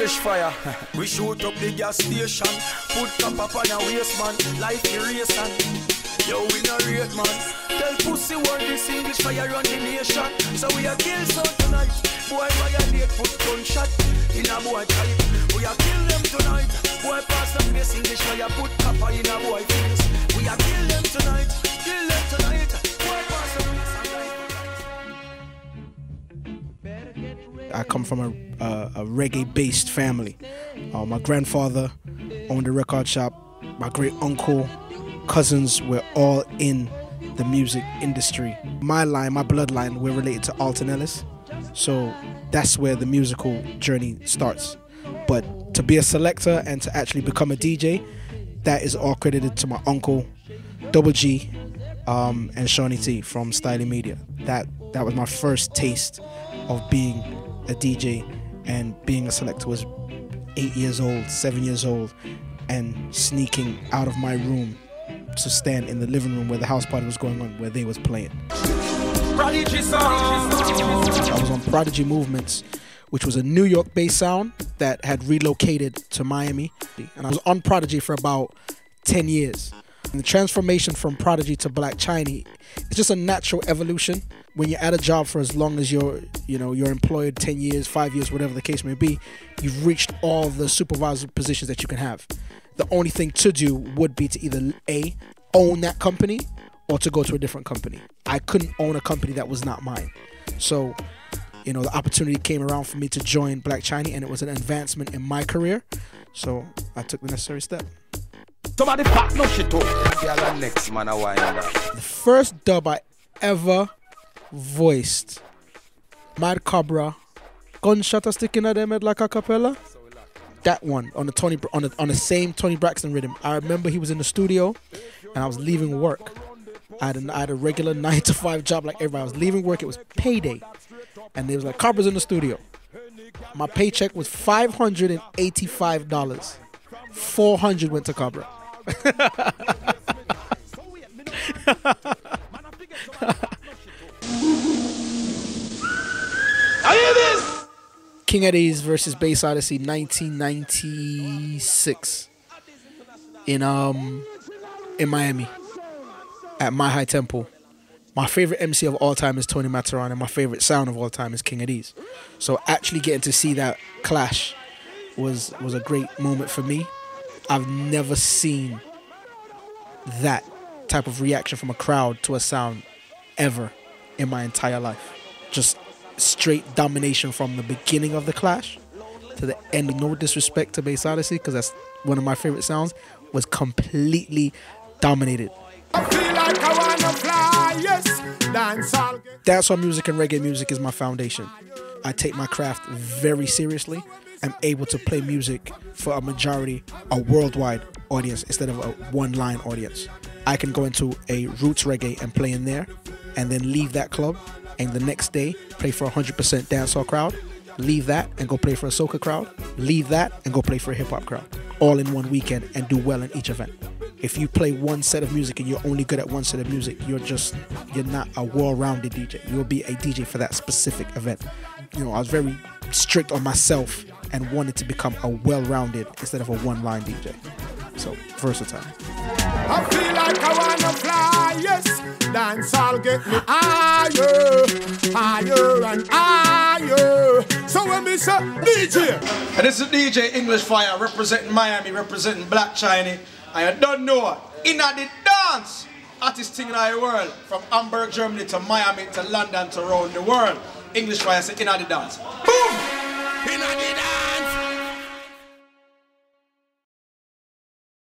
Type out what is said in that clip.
English fire. We shoot up the gas station, put cap up on a waist, man. Life erasing. Yo, we no rate, man. Tell pussy world this English fire run the nation. So we a kill so tonight. Boy violate, put gunshot in a boy type. We a kill them tonight. Boy pass the place, English fire put copper in a boy face. We a kill them tonight. Kill them tonight. Boy pass the place. I come from a reggae-based family. My grandfather owned a record shop. My great uncle, cousins were all in the music industry. My line, my bloodline, we're related to Alton Ellis. So that's where the musical journey starts. But to be a selector and to actually become a DJ, that is all credited to my uncle, Double G, and Chiney T from Styling Media. That was my first taste of being a DJ, and being a selector was 8 years old, 7 years old, and sneaking out of my room to stand in the living room where the house party was going on, where they was playing. Prodigy song. I was on Prodigy Movements, which was a New York-based sound that had relocated to Miami, and I was on Prodigy for about 10 years. And the transformation from Prodigy to Black Chiney, it's just a natural evolution. When you're at a job for as long as you're employed, 10 years, 5 years, whatever the case may be, you've reached all the supervisor positions that you can have. The only thing to do would be to either A, own that company, or to go to a different company. I couldn't own a company that was not mine. So, the opportunity came around for me to join Black Chiney, and it was an advancement in my career. So I took the necessary step. Somebody back no shit up. Next man, the first dub I ever voiced, Mad Cobra, gunshot a sticking at them head like a cappella. That one on the same Tony Braxton rhythm. I remember he was in the studio, and I was leaving work. I had a regular 9-to-5 job like everybody. I was leaving work. It was payday, and they was like, Cobra's in the studio. My paycheck was $585. $400 went to Cobra. I hear this. King Eddie's versus Bass Odyssey, 1996, in Miami, at My High Temple. My favorite MC of all time is Tony Mataran, and my favorite sound of all time is King Eddie's. So actually getting to see that clash was a great moment for me. I've never seen that type of reaction from a crowd to a sound ever in my entire life. Just straight domination from the beginning of the clash to the end. No disrespect to Bass Odyssey, because that's one of my favorite sounds, was completely dominated. I feel like I wanna fly, yes. Dancehall music and reggae music is my foundation. I take my craft very seriously. I'm able to play music for a worldwide audience instead of a one-line audience. I can go into a roots reggae and play in there, and then leave that club, and the next day play for a 100% dancehall crowd, leave that and go play for a soca crowd, leave that and go play for a hip-hop crowd, all in one weekend, and do well in each event. If you play one set of music and you're only good at one set of music, you're not a well-rounded DJ. You'll be a DJ for that specific event. I was very strict on myself and wanted to become a well-rounded instead of a one-line DJ. So, versatile. I feel like I wanna fly, yes. Dancehall get me higher, higher and higher. So when me say DJ, and this is DJ English Fire representing Miami, representing Black Chiney. I don't know, inna the dance, hottest thing in the world, from Hamburg, Germany to Miami to London to around the world. English Fire say inna the dance. Boom! Inna the dance.